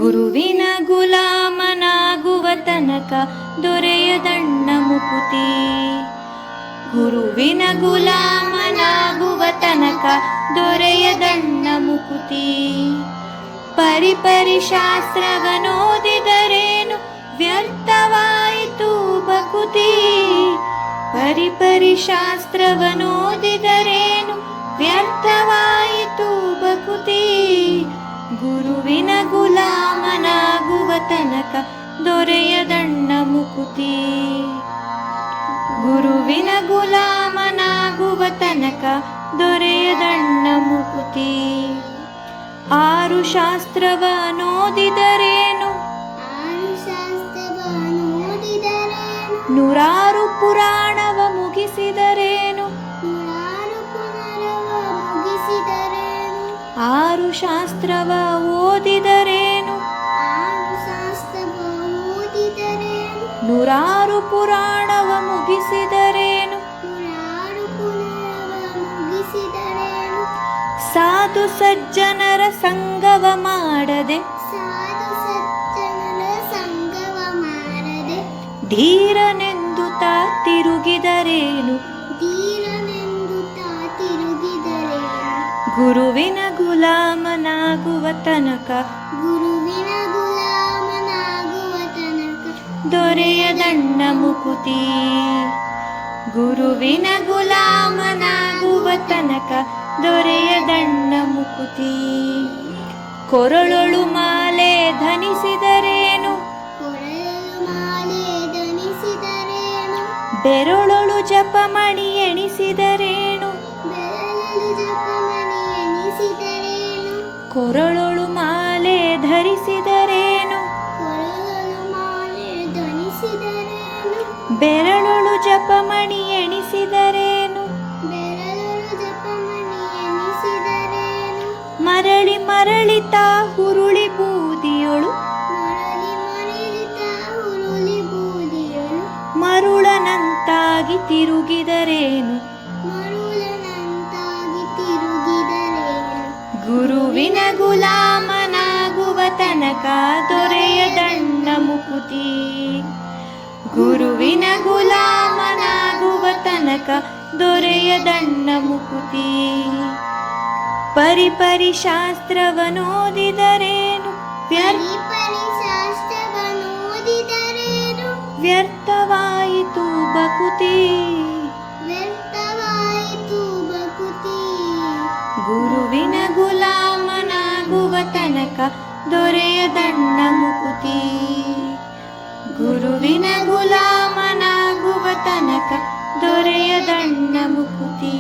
ಗುರುವಿನ ಗುಲಾಮನಾಗುವ ತನಕ ದೊರೆಯದಣ್ಣ ಮುಕುತಿ. ಗುರುವಿನ ಗುಲಾಮನಾಗುವ ತನಕ ದೊರೆಯದಣ್ಣ ಮುಕುತಿ. ಪರಿಪರಿ ಶಾಸ್ತ್ರವನೋದಿದರೇನು ವ್ಯರ್ಥವಾಯಿತು ಬಕುತಿ. ಪರಿಪರಿ ಶಾಸ್ತ್ರವನೋದಿದರೇನು ವ್ಯರ್ಥವಾಯಿತು ಬಕುತಿ. ಗುರುವಿನ ಗುಲಾಮನಾಗುವ ತನಕ ದೊರೆಯದಣ್ಣ ಮುಕುತಿ. ಗುರುವಿನ ಗುಲಾಮನಾಗುವ ತನಕ ದೊರೆಯದಣ್ಣ ಮುಕುತಿ. ಆರು ಶಾಸ್ತ್ರವನೋದಿದರೇನು ನೂರಾರು ಪುರಾಣವ ಮುಗಿಸಿದರೇನು. ಆರು ಶಾಸ್ತ್ರವ ಓದಿದರೇನು ನೂರಾರು ಪುರಾಣವ ಮುಗಿಸಿದರೇನು. ಸಾಧು ಸಜ್ಜನರ ಸಂಗವ ಮಾಡದೆ ಧೀರನೆಂದು ತಾ ತಿರುಗಿದರೇನು. ಗುರುವಿನ ಗುಲಾಮನಾಗುವ ತನಕ ದೊರೆಯದಣ್ಣ ಮುಕುತಿ. ಗುರುವಿನ ಗುಲಾಮನಾಗುವ ತನಕ ದೊರೆಯದಣ್ಣ ಮುಕುತಿ. ಕೊರಳೊಳು ಮಾಲೆ ಧನಿಸಿದರೇನು ಬೆರಳೊಳು ಜಪಮಣಿ ಎಣಿಸಿದರೇನು. ಕೊರಳೊಳು ಮಾಲೆ ಧರಿಸಿದರೇನು ಬೆರಳೊಳು ಜಪಮಣಿ ಎಣಿಸಿದರೇನು. ಮರಳಿ ಮರಳಿತ ಹುರುಳಿ ಬೂದಿಯೊಳು ಮರುಳನಂತಾಗಿ ತಿರುಗಿದರೇನು. ಗುರುವಿನ ಗುಲಾಮನಾಗುವ ತನಕ ದೊರೆಯದಣ್ಣ ಮುಕುತಿ. ಗುರುವಿನ ಗುಲಾಮನಾಗುವ ತನಕ ದೊರೆಯದಣ್ಣ ಮುಕುತಿ. ಪರಿಪರಿ ಶಾಸ್ತ್ರವನೋದಿದರೇನು ವ್ಯರ್ಥವಾಯಿತು ಬಕುತಿ. ಗುರುವಿನ ಗುಲಾಮನಾಗುವ ತನಕ ದೊರೆಯದಣ್ಣ ಮುಕುತಿ. ಗುರುವಿನ ಗುಲಾಮನಾಗುವ ತನಕ ದೊರೆಯದಣ್ಣ ಮುಕುತಿ.